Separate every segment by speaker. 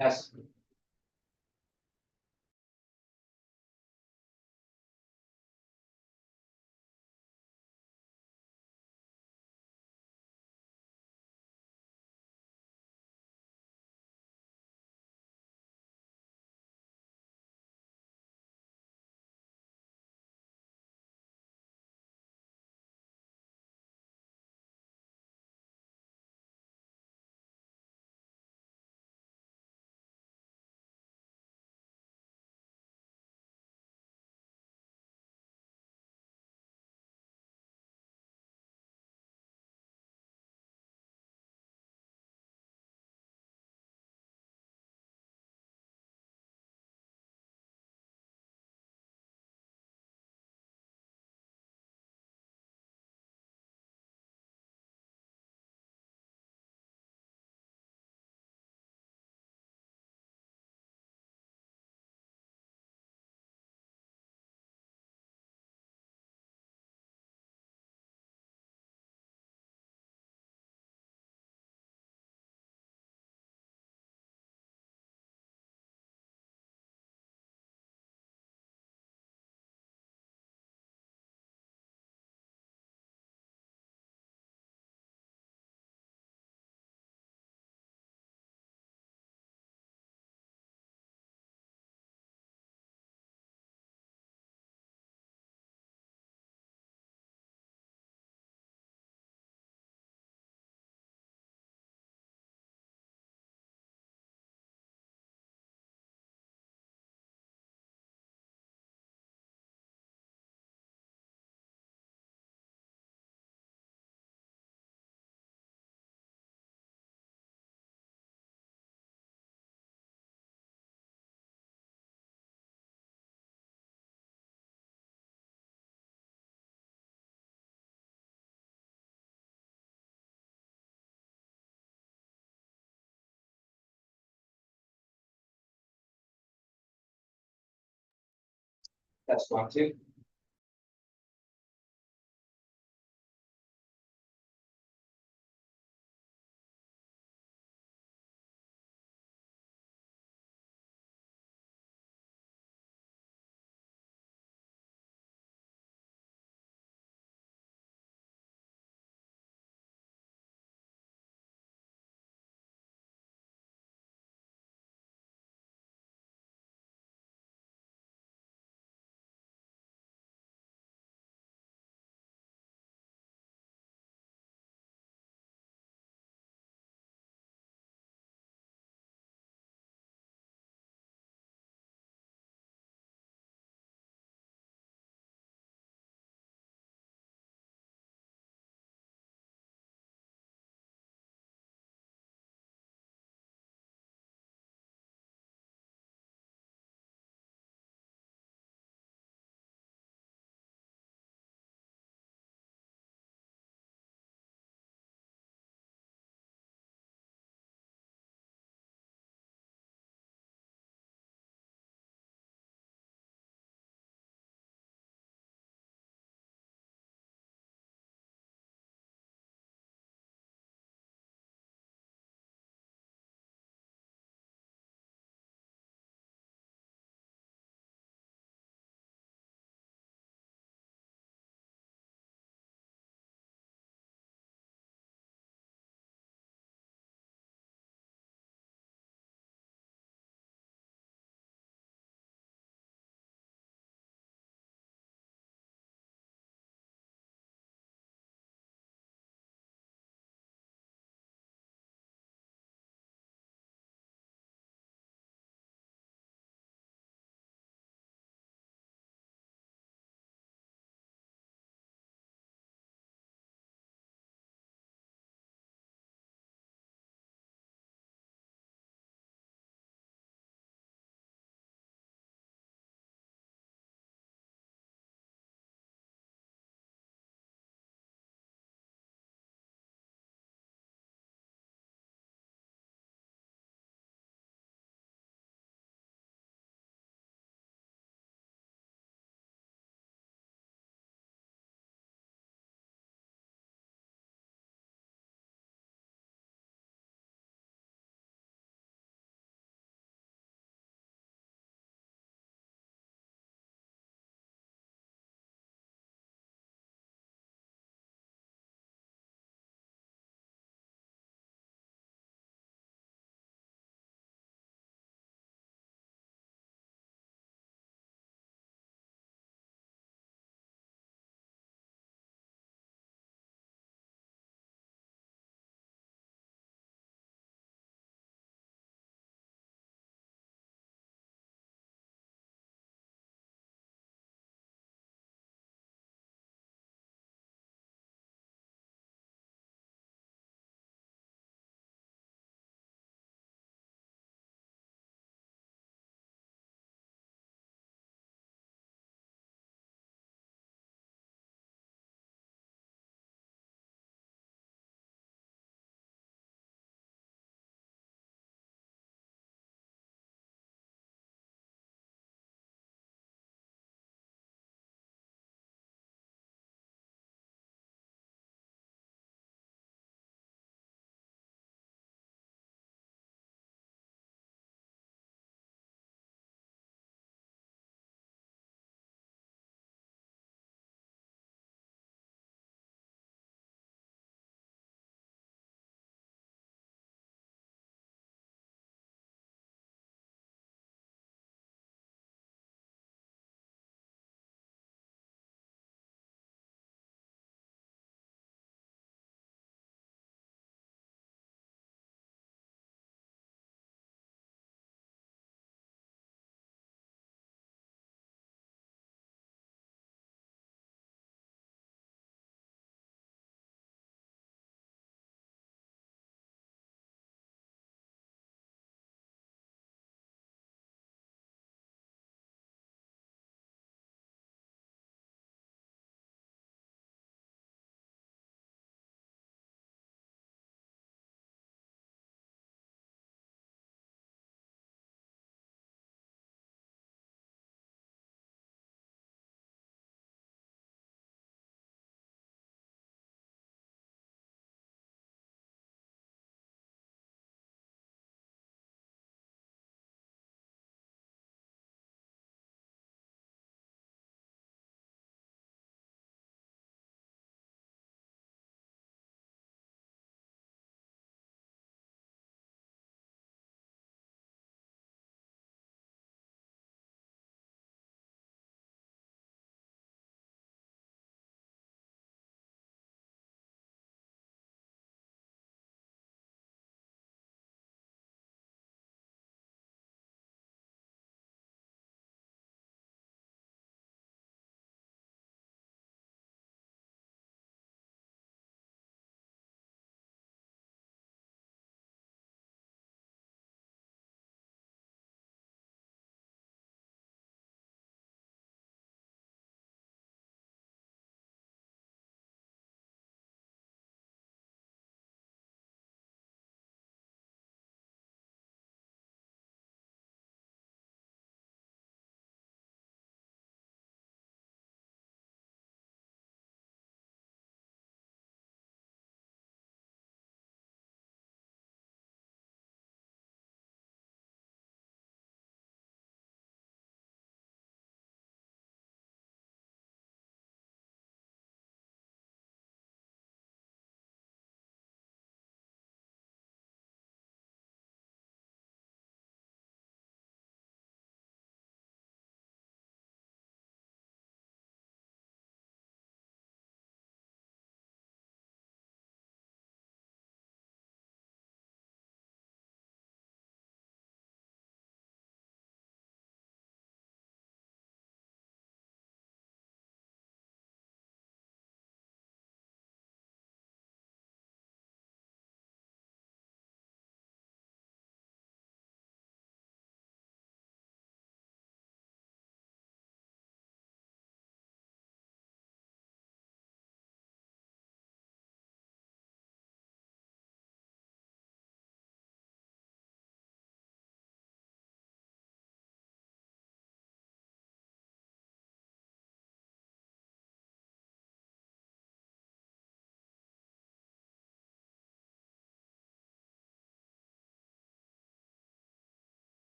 Speaker 1: Yes. That's one too.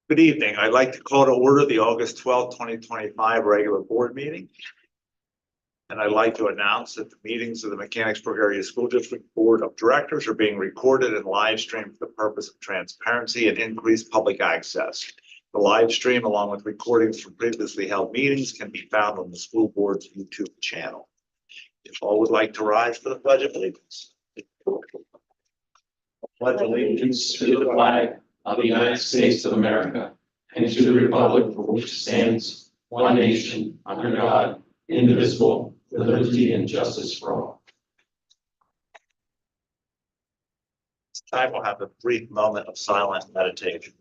Speaker 2: Good evening. I'd like to call to order the August 12th, 2025 regular board meeting. And I'd like to announce that the meetings of the Mechanicsburg Area School District Board of Directors are being recorded and live streamed for the purpose of transparency and increased public access. The live stream, along with recordings from previously held meetings, can be found on the school board's YouTube channel. If all would like to rise for the Pledge of Allegiance.
Speaker 3: Pledge allegiance to the flag of the United States of America and to the republic for which it stands, one nation, under God, indivisible, with liberty and justice for all.
Speaker 2: This time we'll have a brief moment of silent meditation.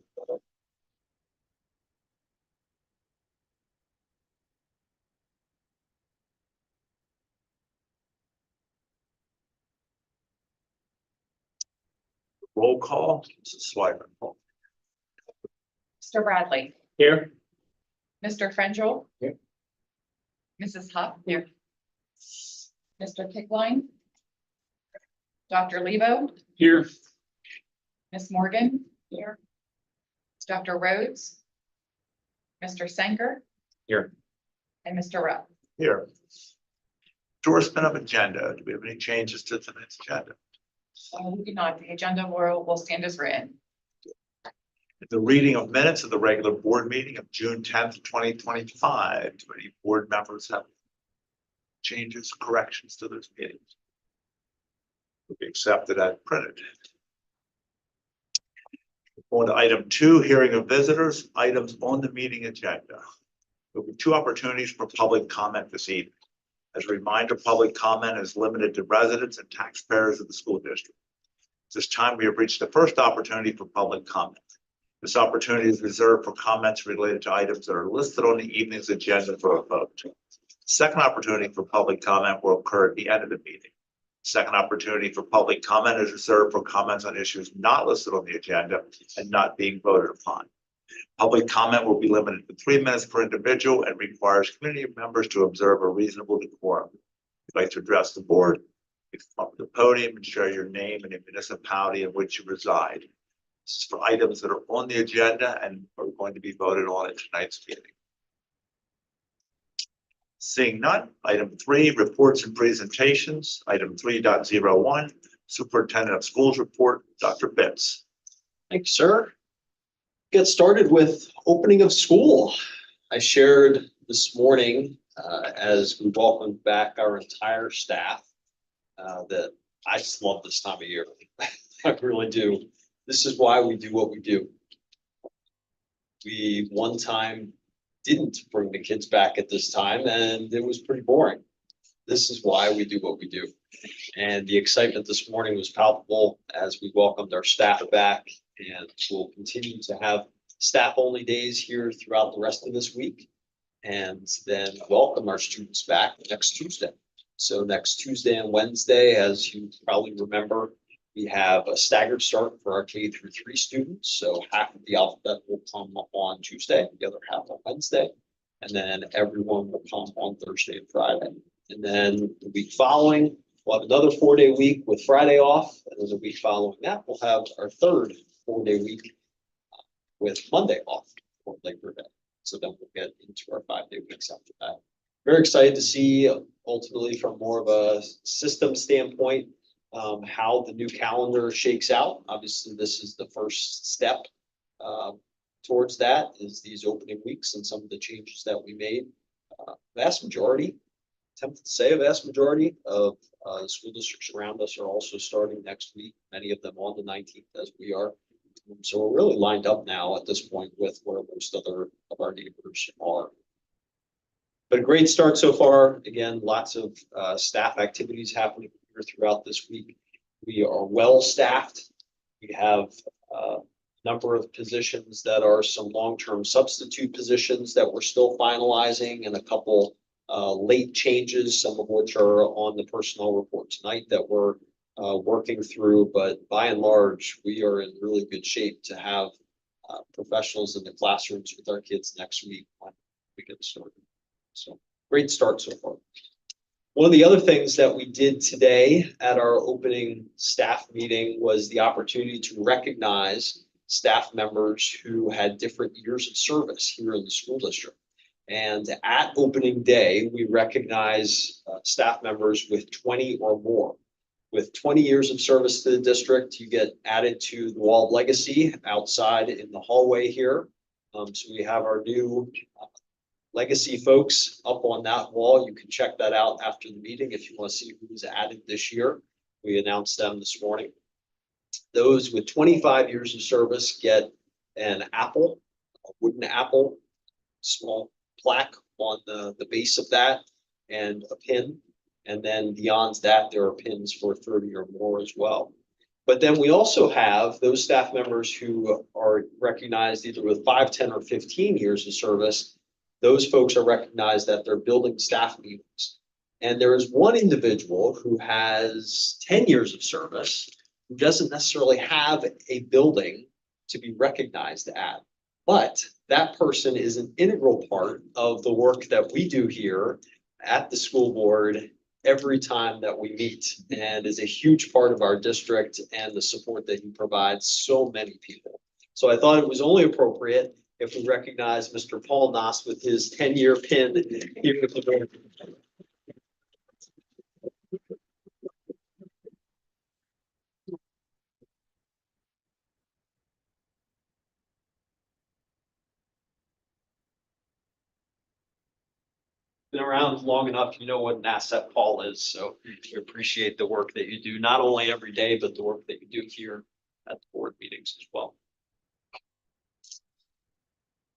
Speaker 2: Roll call, Mrs. Swider.
Speaker 4: Mr. Bradley.
Speaker 2: Here.
Speaker 4: Mr. Frangel.
Speaker 2: Here.
Speaker 4: Mrs. Huff. Here. Mr. Kickline. Dr. Lebo.
Speaker 3: Here.
Speaker 4: Ms. Morgan. Here. Dr. Rhodes. Mr. Sanker.
Speaker 2: Here.
Speaker 4: And Mr. Rupp.
Speaker 2: Here. Endorsement of agenda. Do we have any changes to tonight's agenda?
Speaker 4: We do not. The agenda will stand as written.
Speaker 2: The reading of minutes of the regular board meeting of June 10th, 2025. Do any board members have changes, corrections to those meetings? Will be accepted as printed. On to item 2, hearing of visitors, items on the meeting agenda. There will be 2 opportunities for public comment this evening. As a reminder, public comment is limited to residents and taxpayers of the school district. At this time, we have reached the first opportunity for public comment. This opportunity is reserved for comments related to items that are listed on the evening's agenda for a vote. The second opportunity for public comment will occur at the end of the meeting. The second opportunity for public comment is reserved for comments on issues not listed on the agenda and not being voted upon. Public comment will be limited to 3 minutes per individual and requires community members to observe a reasonable decorum. If you'd like to address the board, you can come up to the podium and share your name and the municipality in which you reside. This is for items that are on the agenda and are going to be voted on at tonight's meeting. Seeing none, item 3, reports and presentations. Item 3.01, Superintendent of Schools report, Dr. Bitts.
Speaker 5: Thank you, sir. Get started with opening of school. I shared this morning as we welcomed back our entire staff that I just love this time of year. I really do. This is why we do what we do. We one time didn't bring the kids back at this time and it was pretty boring. This is why we do what we do. And the excitement this morning was palpable as we welcomed our staff back, and we'll continue to have staff only days here throughout the rest of this week. And then welcome our students back next Tuesday. So next Tuesday and Wednesday, as you probably remember, we have a staggered start for our K-3 students. So half of the alphabet will come on Tuesday, the other half on Wednesday, and then everyone will come on Thursday and Friday. And then the week following, we'll have another 4-day week with Friday off. And then the week following that, we'll have our third 4-day week with Monday off for Labor Day. So then we'll get into our 5-day weeks after that. Very excited to see, ultimately from more of a system standpoint, how the new calendar shakes out. Obviously, this is the first step towards that, is these opening weeks and some of the changes that we made. Vast majority, tempted to say a vast majority of the school districts around us are also starting next week, many of them on the 19th as we are. So we're really lined up now at this point with where most other of our neighbors are. But a great start so far. Again, lots of staff activities happening here throughout this week. We are well staffed. We have a number of positions that are some long-term substitute positions that we're still finalizing, and a couple late changes, some of which are on the personnel report tonight that we're working through. But by and large, we are in really good shape to have professionals in the classrooms with our kids next week when we get started. So great start so far. One of the other things that we did today at our opening staff meeting was the opportunity to recognize staff members who had different years of service here in the school district. And at opening day, we recognize staff members with 20 or more. With 20 years of service to the district, you get added to the wall of legacy outside in the hallway here. So we have our new legacy folks up on that wall. You can check that out after the meeting if you want to see who's added this year. We announced them this morning. Those with 25 years of service get an apple, a wooden apple, small plaque on the base of that, and a pin. And then beyond that, there are pins for 30 or more as well. But then we also have those staff members who are recognized either with 5, 10, or 15 years of service. Those folks are recognized at their building staff meetings. And there is one individual who has 10 years of service who doesn't necessarily have a building to be recognized at. But that person is an integral part of the work that we do here at the school board every time that we meet, and is a huge part of our district and the support that he provides so many people. So I thought it was only appropriate if we recognize Mr. Paul Noss with his 10-year pin here at the board. Been around long enough, you know what an asset Paul is. So we appreciate the work that you do, not only every day, but the work that you do here at the board meetings as well.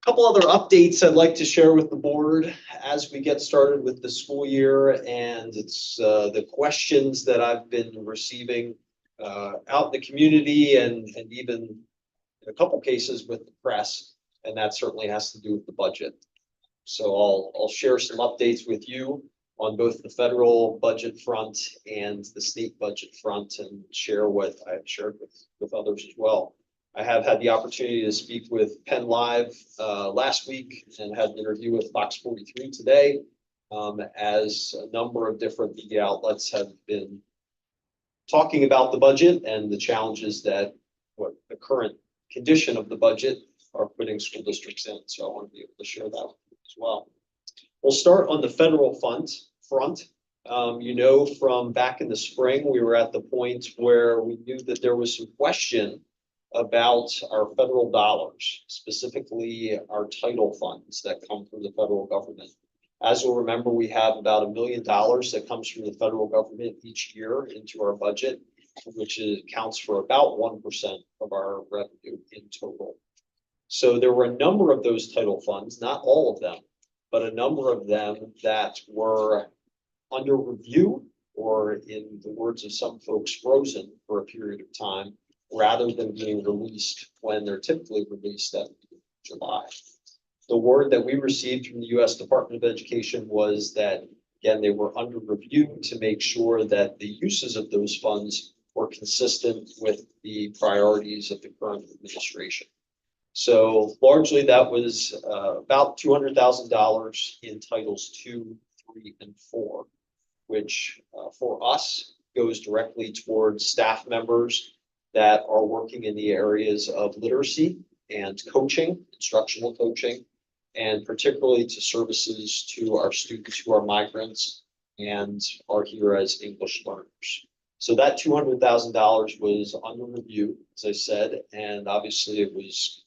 Speaker 5: A couple other updates I'd like to share with the board as we get started with the school year, and it's the questions that I've been receiving out in the community and even in a couple cases with the press, and that certainly has to do with the budget. So I'll share some updates with you on both the federal budget front and the state budget front, and share what I've shared with others as well. I have had the opportunity to speak with Penn Live last week and had an interview with Fox 43 today, as a number of different media outlets have been talking about the budget and the challenges that what the current condition of the budget are putting school districts in. So I want to be able to share that with you as well. We'll start on the federal front. You know, from back in the spring, we were at the point where we knew that there was some question about our federal dollars, specifically our title funds that come from the federal government. As you'll remember, we have about $1 million that comes from the federal government each year into our budget, which accounts for about 1% of our revenue in total. So there were a number of those title funds, not all of them, but a number of them that were under review, or in the words of some folks, frozen for a period of time, rather than being released when they're typically released at July. The word that we received from the U.S. Department of Education was that, again, they were under review to make sure that the uses of those funds were consistent with the priorities of the current administration. So largely that was about $200,000 in Titles 2, 3, and 4, which for us goes directly towards staff members that are working in the areas of literacy and coaching, instructional coaching, and particularly to services to our students who are migrants and are here as English learners. So that $200,000 was under review, as I said, and obviously it was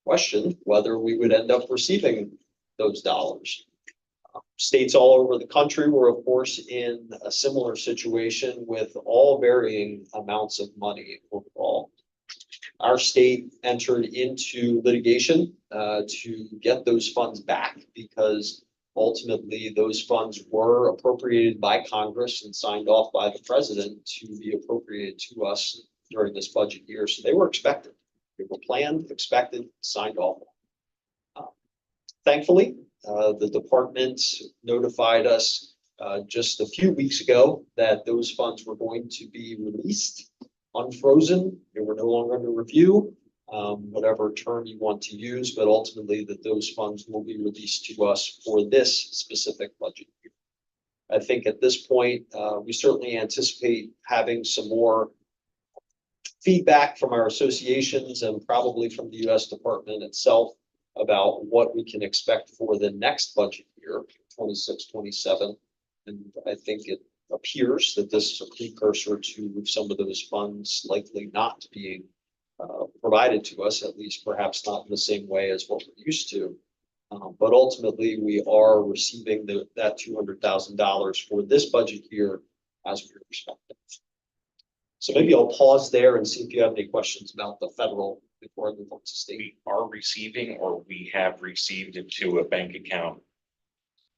Speaker 5: questioned whether we would end up receiving those dollars. States all over the country were, of course, in a similar situation with all varying amounts of money overall. Our state entered into litigation to get those funds back, because ultimately those funds were appropriated by Congress and signed off by the president to be appropriated to us during this budget year. So they were expected. They were planned, expected, signed off. Thankfully, the department notified us just a few weeks ago that those funds were going to be released, unfrozen. They were no longer under review, whatever term you want to use, but ultimately that those funds will be released to us for this specific budget year. I think at this point, we certainly anticipate having some more feedback from our associations and probably from the US Department itself about what we can expect for the next budget year, 26-27. And I think it appears that this is a precursor to some of those funds likely not being provided to us, at least perhaps not in the same way as what we're used to. But ultimately, we are receiving that $200,000 for this budget year as we expected. So maybe I'll pause there and see if you have any questions about the federal before I move on to state.
Speaker 6: We are receiving, or we have received it to a bank account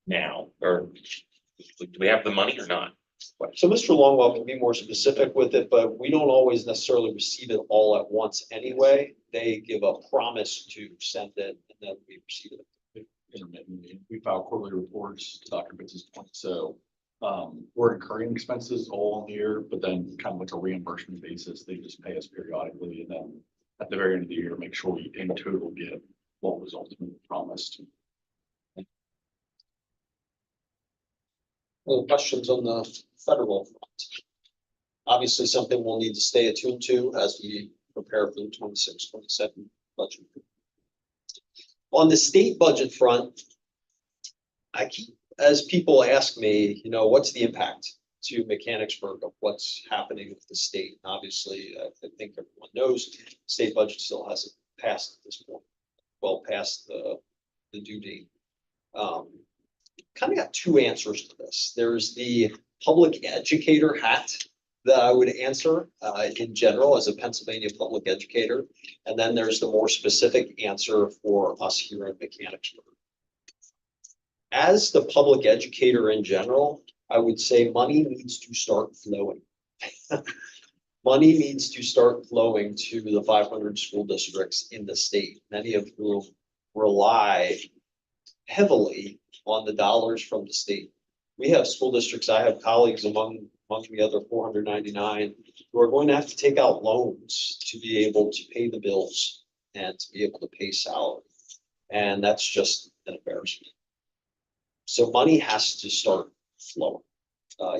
Speaker 6: now, or do we have the money or not?
Speaker 5: So Mr. Longwell can be more specific with it, but we don't always necessarily receive it all at once anyway. They give a promise to send it and then we receive it.
Speaker 7: Intermittently. We file quarterly reports to Dr. Bitz's point. So we're incurring expenses all on the year, but then kind of like a reimbursement basis, they just pay us periodically. And then at the very end of the year, make sure we in total get what was ultimately promised.
Speaker 5: Any questions on the federal front? Obviously, something we'll need to stay attuned to as we prepare for the 26-27 budget. On the state budget front, I keep, as people ask me, you know, what's the impact to Mechanicsburg of what's happening with the state? Obviously, I think everyone knows state budget still hasn't passed at this point, well past the due date. Kind of got two answers to this. There's the public educator hat that I would answer in general as a Pennsylvania public educator. And then there's the more specific answer for us here in Mechanicsburg. As the public educator in general, I would say money needs to start flowing. Money needs to start flowing to the 500 school districts in the state, many of whom rely heavily on the dollars from the state. We have school districts, I have colleagues among the other 499 who are going to have to take out loans to be able to pay the bills and to be able to pay salary. And that's just an embarrassment. So money has to start flowing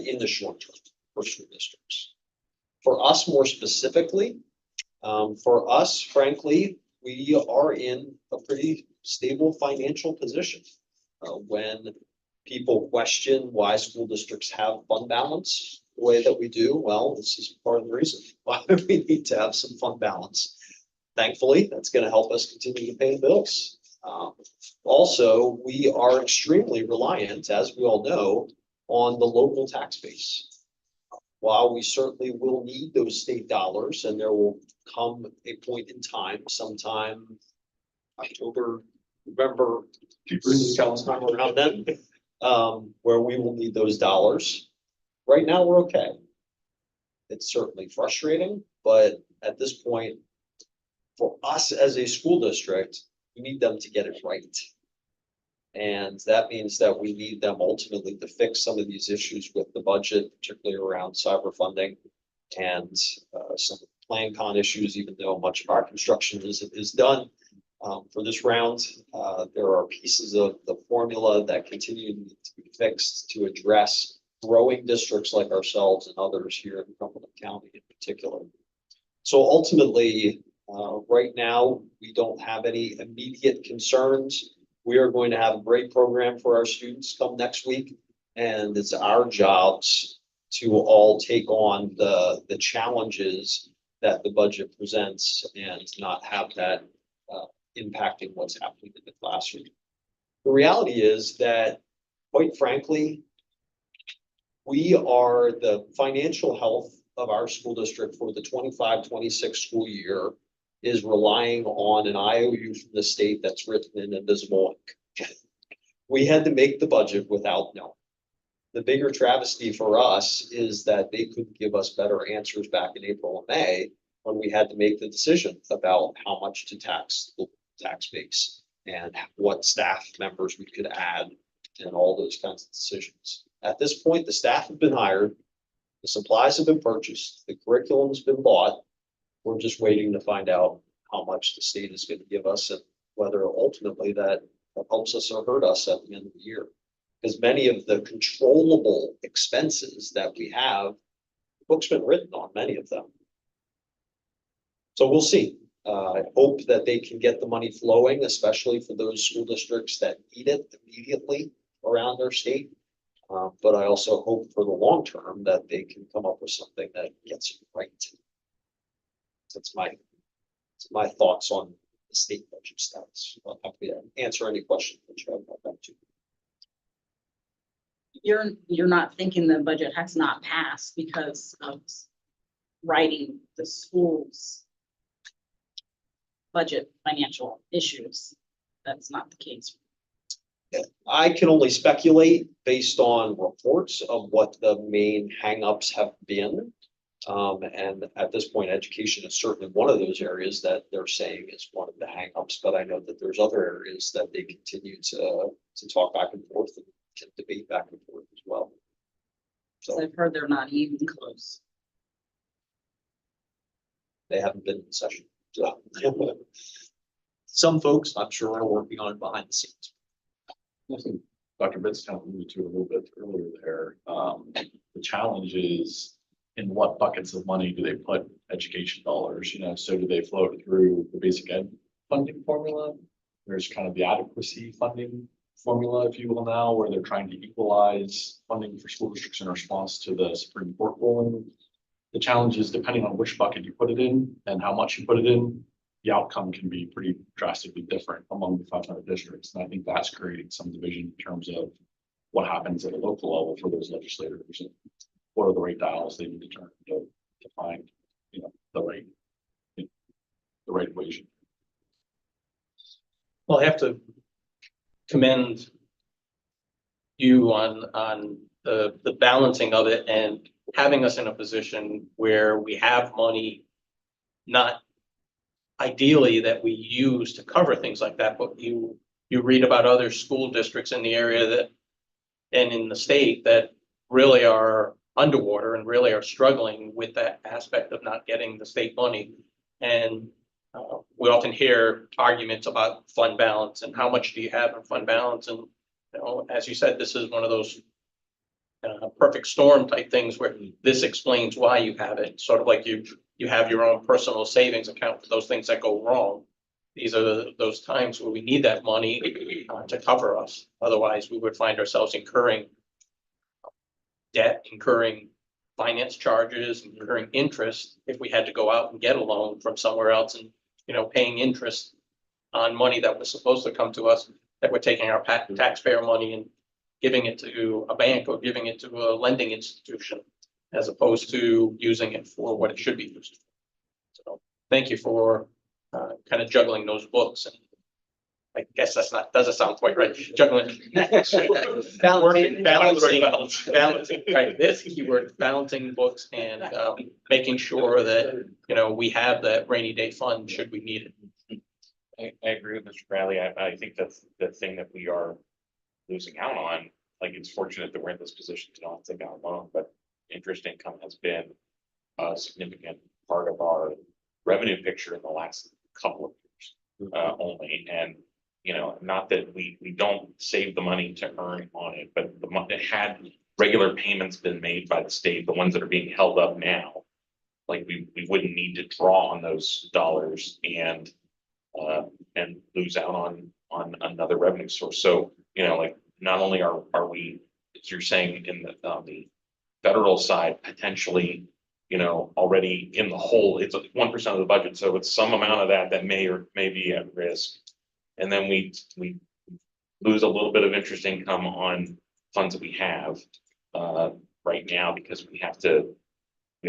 Speaker 5: in the short term for school districts. For us more specifically, for us, frankly, we are in a pretty stable financial position. When people question why school districts have fund balance the way that we do, well, this is part of the reason why we need to have some fund balance. Thankfully, that's going to help us continue to pay the bills. Also, we are extremely reliant, as we all know, on the local tax base. While we certainly will need those state dollars, and there will come a point in time, sometime October, November, sometime around then, where we will need those dollars. Right now, we're okay. It's certainly frustrating, but at this point, for us as a school district, we need them to get it right. And that means that we need them ultimately to fix some of these issues with the budget, particularly around cyber funding and some plan con issues, even though much of our construction is done. For this round, there are pieces of the formula that continue to be fixed to address growing districts like ourselves and others here in Cumberland County in particular. So ultimately, right now, we don't have any immediate concerns. We are going to have a great program for our students come next week, and it's our jobs to all take on the challenges that the budget presents and not have that impacting what's happening in the classroom. The reality is that, quite frankly, we are the financial health of our school district for the 25-26 school year is relying on an IOU from the state that's written in invisible ink. We had to make the budget without knowing. The bigger travesty for us is that they couldn't give us better answers back in April and May when we had to make the decision about how much to tax the tax base and what staff members we could add and all those kinds of decisions. At this point, the staff have been hired, the supplies have been purchased, the curriculum's been bought. We're just waiting to find out how much the state is going to give us and whether ultimately that helps us or hurt us at the end of the year. Because many of the controllable expenses that we have, the book's been written on many of them. So we'll see. I hope that they can get the money flowing, especially for those school districts that need it immediately around their state. But I also hope for the long term that they can come up with something that gets it right. That's my thoughts on the state budget status. I'll happy to answer any questions that you have about that too.
Speaker 8: You're not thinking the budget has not passed because of writing the school's budget financial issues. That's not the case.
Speaker 5: I can only speculate based on reports of what the main hangups have been. And at this point, education is certainly one of those areas that they're saying is one of the hangups, but I know that there's other areas that they continue to talk back and forth and can debate back and forth as well. So
Speaker 8: I've heard they're not even close.
Speaker 5: they haven't been in session. So some folks, I'm sure, are working on it behind the scenes.
Speaker 7: I think Dr. Bitts kind of alluded to a little bit earlier there. The challenge is in what buckets of money do they put education dollars, so do they flow it through the basic ed funding formula? There's kind of the adequacy funding formula, if you will now, where they're trying to equalize funding for school districts in response to the Supreme Court ruling. The challenge is depending on which bucket you put it in and how much you put it in, the outcome can be pretty drastically different among the 500 districts. And I think that's creating some division in terms of what happens at a local level for those legislators. And what are the right dials they need to turn to find, the right equation.
Speaker 3: Well, I have to commend you on the balancing of it and having us in a position where we have money, not ideally that we use to cover things like that, but you read about other school districts in the area that and in the state that really are underwater and really are struggling with that aspect of not getting the state money. And we often hear arguments about fund balance and how much do you have in fund balance? And, as you said, this is one of those perfect storm type things where this explains why you have it. Sort of like you have your own personal savings account for those things that go wrong. These are those times where we need that money to cover us. Otherwise, we would find ourselves incurring debt, incurring finance charges, incurring interest if we had to go out and get a loan from somewhere else and, paying interest on money that was supposed to come to us, that we're taking our taxpayer money and giving it to a bank or giving it to a lending institution as opposed to using it for what it should be used for. So thank you for kind of juggling those books. And I guess doesn't sound quite right. Juggling. Balancing, right, this keyword, balancing books and making sure that, we have that rainy day fund should we need it.
Speaker 6: I agree with Mr. Bradley. I think that's the thing that we are losing out on. Like, it's fortunate that we're in this position to not take out a loan, but interest income has been a significant part of our revenue picture in the last couple of years only. And, not that we don't save the money to earn on it, but the money had regular payments been made by the state, the ones that are being held up now, like we wouldn't need to draw on those dollars and lose out on another revenue source. So, like, not only are we, as you're saying, in the federal side, potentially, already in the hole, it's 1% of the budget. So it's some amount of that may or may be at risk. And then we lose a little bit of interest income on funds that we have right now because we have to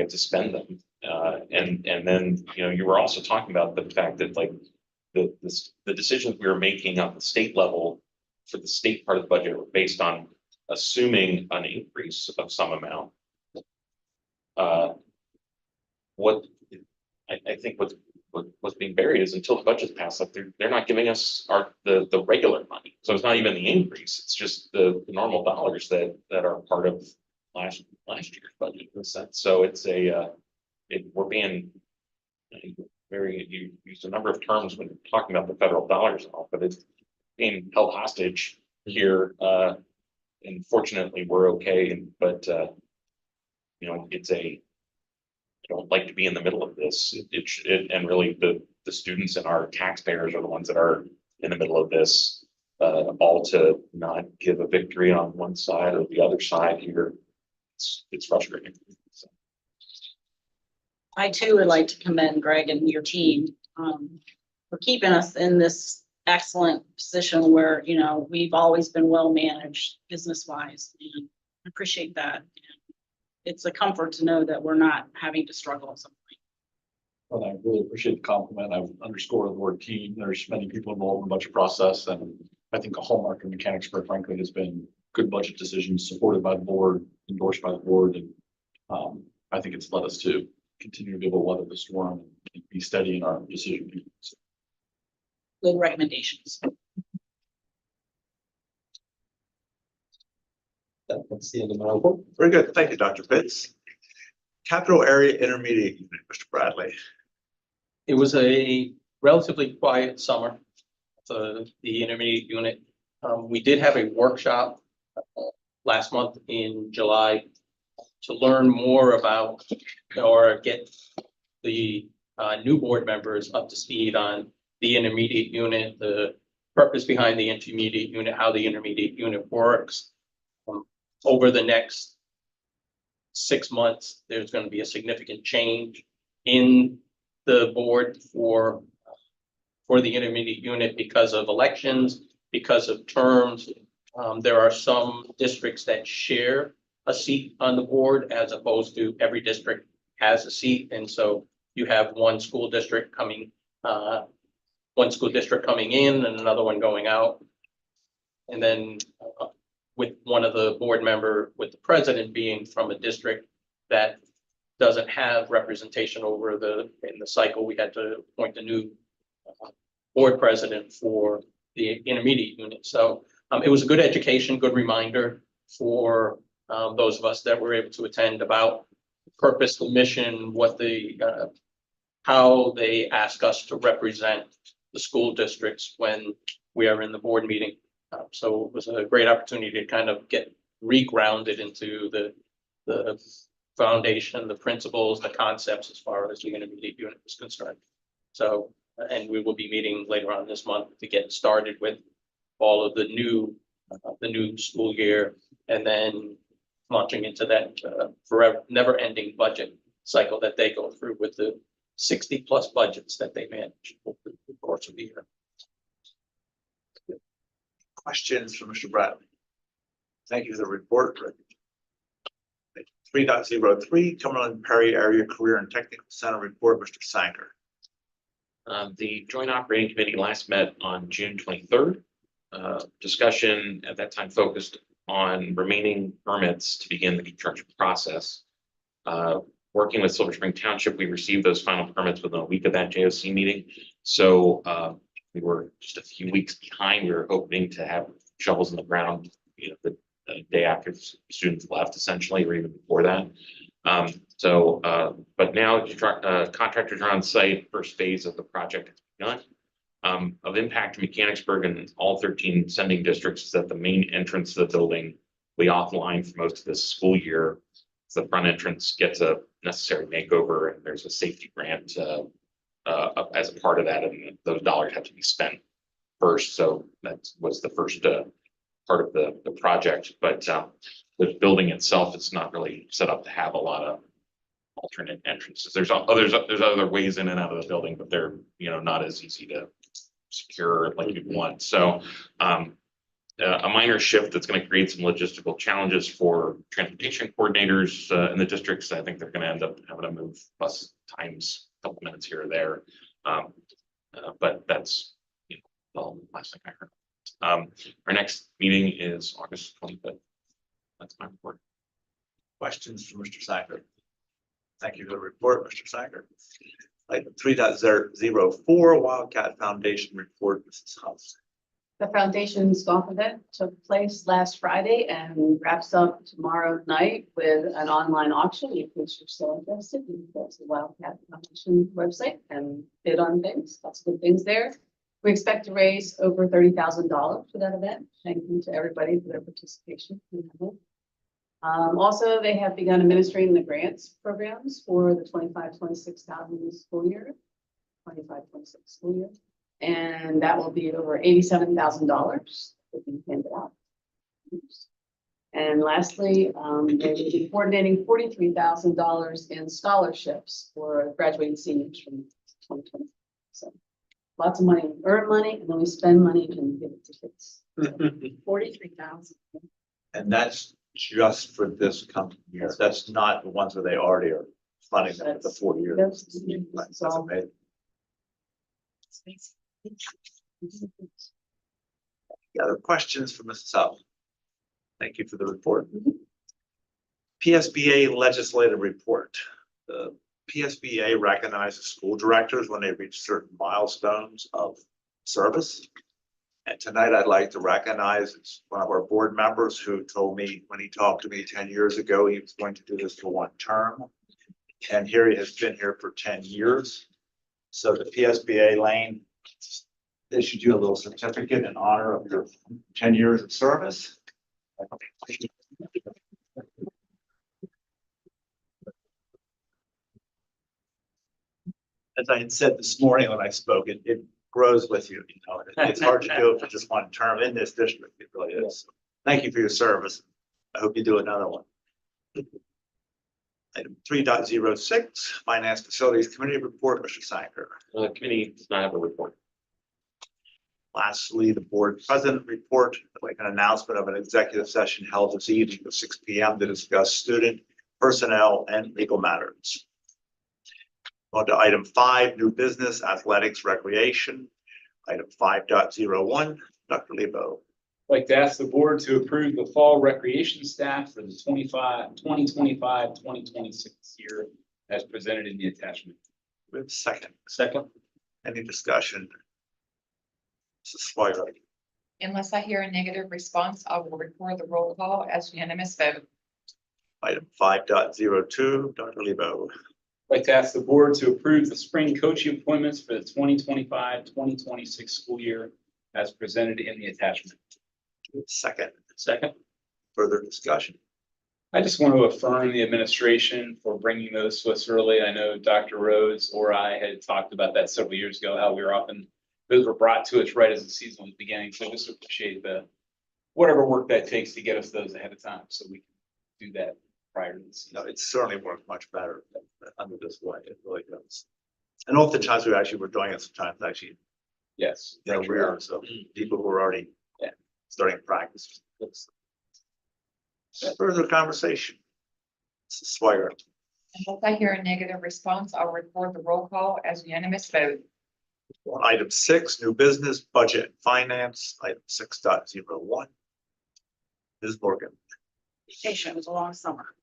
Speaker 6: spend them. And then, you were also talking about the fact that, like, the decisions we were making on the state level for the state part of the budget were based on assuming an increase of some amount. What I think what's being buried is until the budget's passed, like they're not giving us the regular money. So it's not even the increase. It's just the normal dollars that are part of last year's budget in a sense. So it's we're being you used a number of terms when talking about the federal dollars and all, but it's being held hostage here and fortunately, we're okay, but, you know, I don't like to be in the middle of this. And really the students and our taxpayers are the ones that are in the middle of this. All to not give a victory on one side or the other side here. It's frustrating. So,
Speaker 8: I too would like to commend Greg and your team, for keeping us in this excellent position where, you know, we've always been well managed business wise. And I appreciate that. It's a comfort to know that we're not having to struggle with something.
Speaker 7: Well, I really appreciate the compliment. I've underscored the word team. There's many people involved in the budget process, and I think a hallmark of Mechanicsburg, frankly, has been good budget decisions supported by the board, endorsed by the board, and I think it's led us to continue to be able to weather the storm and be steady in our decision making.
Speaker 8: Good recommendations.
Speaker 5: That's the end of my report.
Speaker 2: Very good. Thank you, Dr. Pitts. Capital Area Intermediate Unit, Mr. Bradley.
Speaker 3: It was a relatively quiet summer for the intermediate unit. We did have a workshop last month in July to learn more about or get the new board members up to speed on the intermediate unit, the purpose behind the intermediate unit, how the intermediate unit works. Over the next 6 months, there's going to be a significant change in the board for the intermediate unit because of elections, because of terms. There are some districts that share a seat on the board as opposed to every district has a seat. And so you have one school district coming in and another one going out. And then with one of the board member, with the president being from a district that doesn't have representation over in the cycle, we had to appoint a new board president for the intermediate unit. So it was a good education, good reminder for those of us that were able to attend about the purpose, the mission, what how they ask us to represent the school districts when we are in the board meeting. So it was a great opportunity to kind of get regrounded into the foundation, the principles, the concepts as far as the intermediate unit is concerned. So, and we will be meeting later on this month to get started with all of the new school year, and then launching into that forever, never-ending budget cycle that they go through with the 60+ budgets that they manage over the course of the year.
Speaker 2: Questions for Mr. Bradley? Thank you for the report. 3.03, Cumberland Perry Area Career and Technical Center report, Mr. Sanger.
Speaker 6: The Joint Operating Committee last met on June 23rd. Discussion at that time focused on remaining permits to begin the construction process. Working with Silver Spring Township, we received those final permits within a week of that JOC meeting. So we were just a few weeks behind. We were hoping to have shovels in the ground, you know, the day after students left, essentially, or even before that. But now contractors are on site. First phase of the project has begun. Of impact to Mechanicsburg and all 13 sending districts is that the main entrance to the building will be offline for most of this school year. The front entrance gets a necessary makeover, and there's a safety grant as a part of that, and those dollars have to be spent first. So that was the first part of the project. But the building itself is not really set up to have a lot of alternate entrances. There's other ways in and out of the building, but they're, you know, not as easy to secure like you'd want. So a minor shift that's going to create some logistical challenges for transportation coordinators in the districts. I think they're going to end up having to move bus times a couple minutes here or there. But that's, you know, the last thing I heard. Our next meeting is August 25th. That's my report.
Speaker 2: Questions for Mr. Sanger? Thank you for the report, Mr. Sanger. Item 3.04, Wildcat Foundation report, Mrs. House.
Speaker 9: The foundation's golf event took place last Friday and wraps up tomorrow night with an online auction. If you're still interested, you can go to the Wildcat Foundation website and bid on things. Lots of good things there. We expect to raise over $30,000 for that event. Thank you to everybody for their participation. Also, they have begun administering the grants programs for the 25-26 school year, 25-26 school year. And that will be over $87,000 that we handed out. And lastly, they will be coordinating $43,000 in scholarships for graduating seniors from 2020. So lots of money, earn money, and then we spend money and give it to kids.
Speaker 8: 43,000.
Speaker 2: And that's just for this coming year. That's not the ones where they already are funding them for the 4 years. That's amazing. Any other questions for Mrs. South? Thank you for the report. PSBA legislative report. The PSBA recognizes school directors when they reach certain milestones of service. And tonight I'd like to recognize one of our board members who told me when he talked to me 10 years ago, he was going to do this for 1 term. And here he has been here for 10 years. So the PSBA Lane issued you a little certificate in honor of your 10 years of service. As I had said this morning when I spoke, it grows with you. You know, it's hard to do it for just 1 term in this district. It really is. Thank you for your service. I hope you do another one. Item 3.06, Finance Facilities Committee report, Mr. Sanker.
Speaker 6: Committee does not have a report.
Speaker 2: Lastly, the board president report, like an announcement of an executive session held this evening at 6 p.m. to discuss student, personnel, and legal matters. On to item 5, new business, athletics, recreation. Item 5.01, Dr. Lebo.
Speaker 1: I'd like to ask the board to approve the fall recreation staff for the 2025-2026 year as presented in the attachment.
Speaker 2: We have a second.
Speaker 1: Second.
Speaker 2: Any discussion? Mrs. Swire.
Speaker 4: Unless I hear a negative response, I will record the roll call as unanimous vote.
Speaker 2: Item 5.02, Dr. Lebo.
Speaker 1: I'd like to ask the board to approve the spring coaching appointments for the 2025-2026 school year as presented in the attachment.
Speaker 2: Second.
Speaker 1: Second.
Speaker 2: Further discussion?
Speaker 1: I just want to affirm the administration for bringing those to us early. I know Dr. Rhodes or I had talked about that several years ago, how we were often, those were brought to us right as the season was beginning. So I just appreciate the, whatever work that takes to get us those ahead of time so we can do that prior to the season.
Speaker 2: No, it's certainly worked much better under this way. It really does. And oftentimes we actually were doing it sometimes actually,
Speaker 1: Yes.
Speaker 2: you know, we're so people who are already starting practice. Further conversation. Mrs. Swire.
Speaker 4: Unless I hear a negative response, I'll record the roll call as unanimous vote.
Speaker 2: On item 6, new business, budget, and finance, item 6.01. Ms. Morgan.
Speaker 8: Vacation, it was a long summer.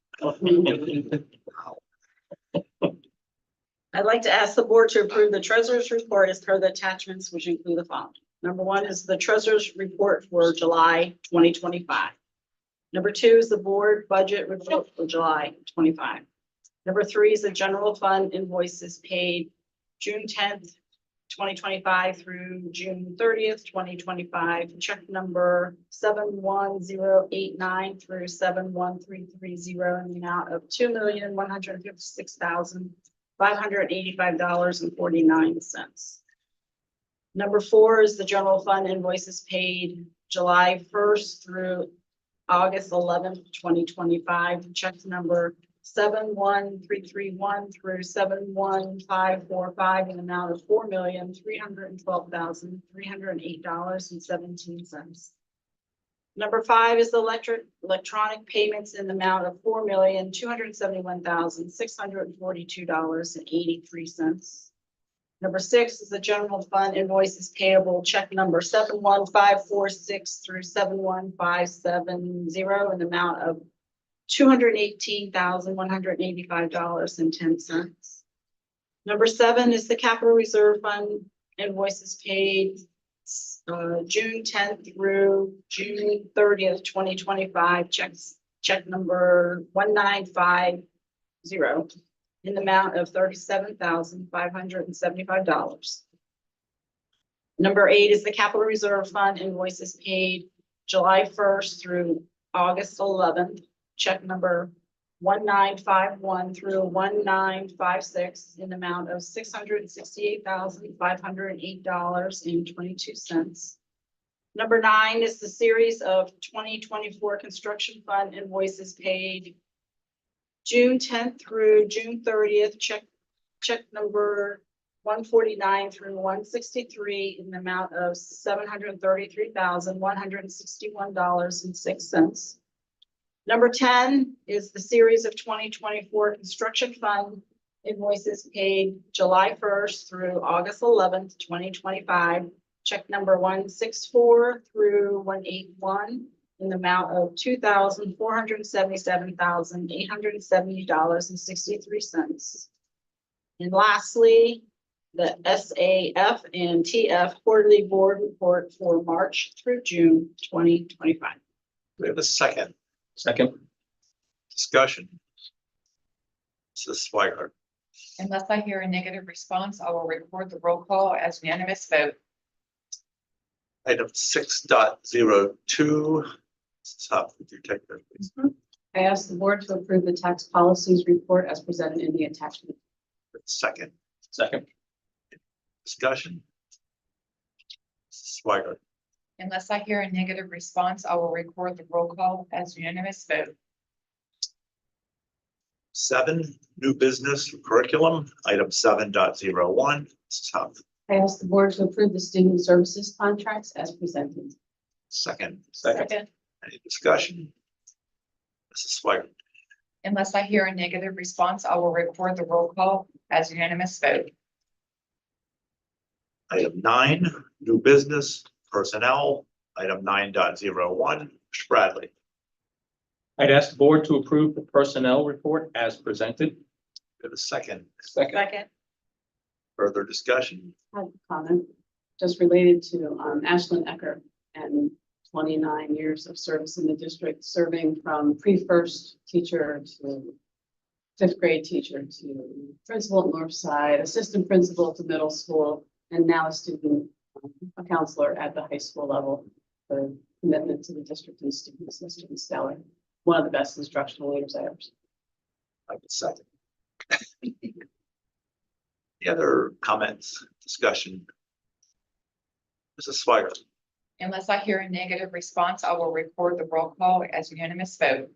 Speaker 8: I'd like to ask the board to approve the treasurer's report as per the attachments, which include the following. Number 1 is the treasurer's report for July 2025. Number 2 is the board budget report for July 25. Number 3 is the general fund invoices paid June 10th, 2025 through June 30th, 2025. Check number 71089 through 71330 in the amount of $2,156,585.49. Number 4 is the general fund invoices paid July 1st through August 11th, 2025. Check number 71331 through 71545 in the amount of $4,312,308.17. Number 5 is the electronic payments in the amount of $4,271,642.83. Number 6 is the general fund invoices payable, check number 71546 through 71570 in the amount of $218,185.10. Number 7 is the capital reserve fund invoices paid June 10th through June 30th, 2025. Check number 1950 in the amount of $37,575. Number 8 is the capital reserve fund invoices paid July 1st through August 11th. Check number 1951 through 1956 in the amount of $668,508.22. Number 9 is the series of 2024 construction fund invoices paid June 10th through June 30th. Check number 149 through 163 in the amount of $733,161.06. Number 10 is the series of 2024 construction fund invoices paid July 1st through August 11th, 2025. Check number 164 through 181 in the amount of $2,477,870.63. And lastly, the SAF and TF quarterly board report for March through June 2025.
Speaker 2: We have a second
Speaker 3: Second.
Speaker 2: discussion. Mrs. Swigert.
Speaker 4: Unless I hear a negative response, I will record the roll call as unanimous vote.
Speaker 2: Item 6.02. Mrs. Huff, would you take that, please?
Speaker 9: I ask the board to approve the tax policies report as presented in the attachment.
Speaker 2: Second
Speaker 3: Second.
Speaker 2: discussion. Mrs. Swigert.
Speaker 4: Unless I hear a negative response, I will record the roll call as unanimous vote.
Speaker 2: 7, new business curriculum, item 7.01. Mrs. Huff.
Speaker 9: I ask the board to approve the student services contracts as presented.
Speaker 2: Second,
Speaker 4: Second.
Speaker 2: any discussion? Mrs. Swigert.
Speaker 4: Unless I hear a negative response, I will record the roll call as unanimous vote.
Speaker 2: Item 9, new business personnel, item 9.01. Mr. Bradley.
Speaker 3: I'd ask the board to approve the personnel report as presented.
Speaker 2: We have a second.
Speaker 4: Second.
Speaker 2: Further discussion?
Speaker 9: I have a comment just related to Ashlyn Ecker and 29 years of service in the district, serving from pre-first teacher to 5th grade teacher to principal at Northside, assistant principal to middle school, and now a student, a counselor at the high school level. The commitment to the district and students has been stellar. One of the best instructional leaders I ever seen.
Speaker 2: I would second. Any other comments, discussion? Mrs. Swigert.
Speaker 4: Unless I hear a negative response, I will record the roll call as unanimous vote.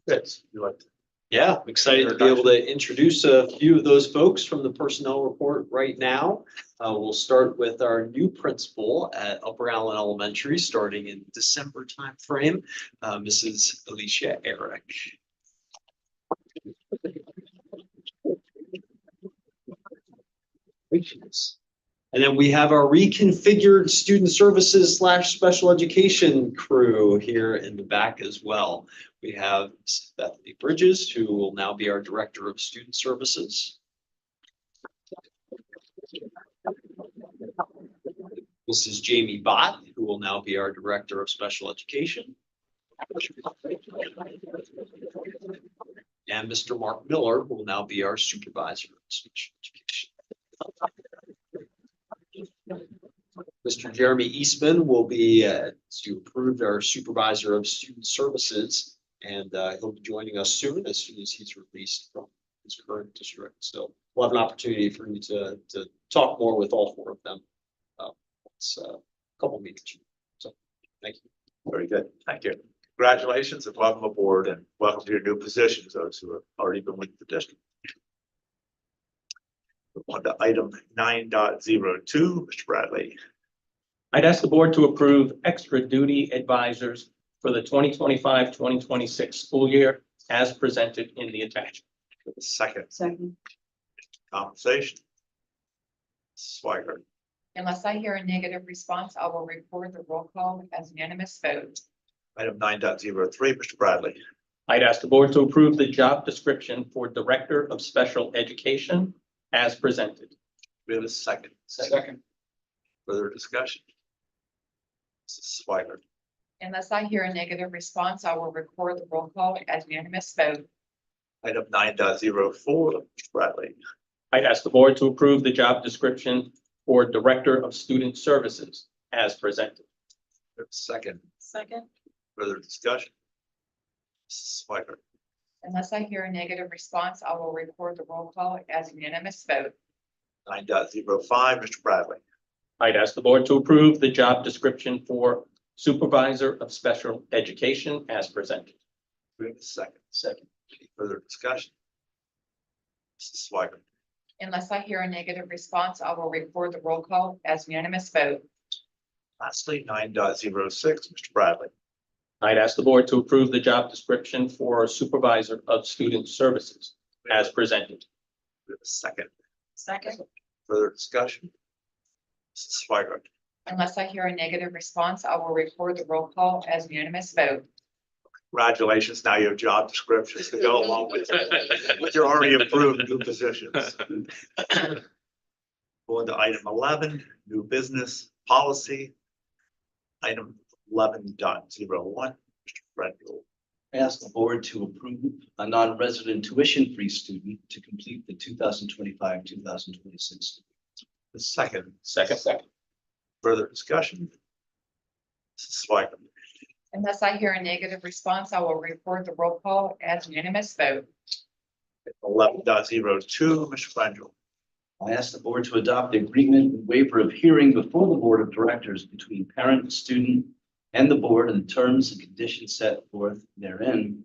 Speaker 2: Fitz, you like to?
Speaker 5: Yeah, I'm excited to be able to introduce a few of those folks from the personnel report right now. We'll start with our new principal at Upper Allen Elementary, starting in December timeframe, Mrs. Alicia Eric. And then we have our reconfigured student services / special education crew here in the back as well. We have Ms. Bethany Bridges, who will now be our Director of Student Services. Mrs. Jamie Bott, who will now be our Director of Special Education. And Mr. Mark Miller, who will now be our Supervisor of Special Education. Mr. Jeremy Eastman will be, to approve our Supervisor of Student Services, and he'll be joining us soon as he's released from his current district. So we'll have an opportunity for you to talk more with all 4 of them. It's a couple meetings. So thank you.
Speaker 2: Very good. Thank you. Congratulations and welcome aboard and welcome to your new positions, those who have already been with the district. On to item 9.02, Mr. Bradley.
Speaker 3: I'd ask the board to approve extra duty advisors for the 2025-2026 school year as presented in the attachment.
Speaker 2: Second
Speaker 9: Second.
Speaker 2: conversation. Swigert.
Speaker 4: Unless I hear a negative response, I will record the roll call as unanimous vote.
Speaker 2: Item 9.03, Mr. Bradley.
Speaker 3: I'd ask the board to approve the job description for Director of Special Education as presented.
Speaker 2: We have a second.
Speaker 3: Second.
Speaker 2: Further discussion. Mrs. Swigert.
Speaker 4: Unless I hear a negative response, I will record the roll call as unanimous vote.
Speaker 2: Item 9.04, Mr. Bradley.
Speaker 3: I'd ask the board to approve the job description for Director of Student Services as presented.
Speaker 2: Second,
Speaker 8: Second.
Speaker 2: further discussion? Mrs. Swiger.
Speaker 4: Unless I hear a negative response, I will record the roll call as unanimous vote.
Speaker 2: 9.05, Mr. Bradley.
Speaker 3: I'd ask the board to approve the job description for Supervisor of Special Education as presented.
Speaker 2: Do we have a second?
Speaker 3: Second.
Speaker 2: Any further discussion? Mrs. Swiger.
Speaker 4: Unless I hear a negative response, I will record the roll call as unanimous vote.
Speaker 2: Lastly, 9.06, Mr. Bradley.
Speaker 3: I'd ask the board to approve the job description for Supervisor of Student Services as presented.
Speaker 2: We have a second.
Speaker 8: Second.
Speaker 2: Further discussion? Mrs. Swiger.
Speaker 4: Unless I hear a negative response, I will record the roll call as unanimous vote.
Speaker 2: Congratulations. Now you have job descriptions to go along with your already approved new positions. Going to item 11, new business policy. Item 11.01, Mr. Brendel.
Speaker 10: I ask the board to approve a non-resident tuition-free student to complete the 2025-2026.
Speaker 2: The second,
Speaker 3: Second.
Speaker 2: further discussion? Mrs. Swiger.
Speaker 4: Unless I hear a negative response, I will record the roll call as unanimous vote.
Speaker 2: 11.02, Mr. Brendel.
Speaker 10: I ask the board to adopt the agreement and waiver of hearing before the Board of Directors between parent, student, and the board and the terms and conditions set forth therein.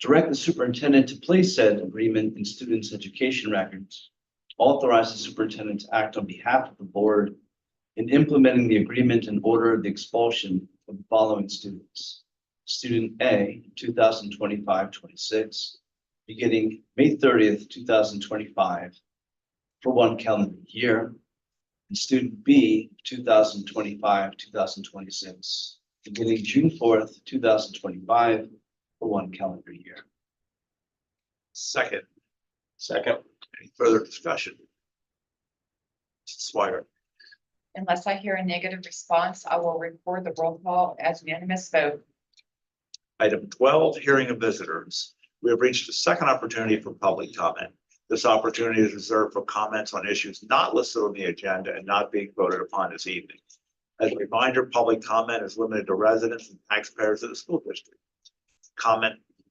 Speaker 10: Direct the superintendent to place said agreement in students' education records. Authorize the superintendent to act on behalf of the board in implementing the agreement and order the expulsion of the following students. Student A, 2025-26, beginning May 30th, 2025, for 1 calendar year. And student B, 2025-2026, beginning June 4th, 2025, for 1 calendar year.
Speaker 2: Second,
Speaker 3: Second.
Speaker 2: any further discussion? Mrs. Swiger.
Speaker 4: Unless I hear a negative response, I will record the roll call as unanimous vote.
Speaker 2: Item 12, hearing of visitors. We have reached a second opportunity for public comment. This opportunity is reserved for comments on issues not listed on the agenda and not being voted upon this evening. As a reminder, public comment is limited to residents and taxpayers of the school district.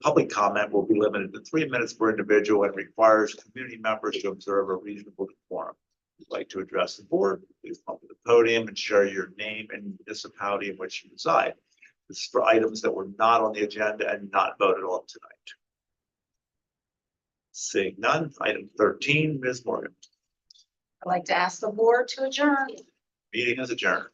Speaker 2: Public comment will be limited to 3 minutes per individual and requires community members to observe a reasonable decorum. If you'd like to address the board, please come to the podium and share your name and municipality in which you reside. This is for items that were not on the agenda and not voted on tonight. Seeing none, item 13, Ms. Morgan.
Speaker 8: I'd like to ask the board to adjourn.
Speaker 2: Meeting is adjourned.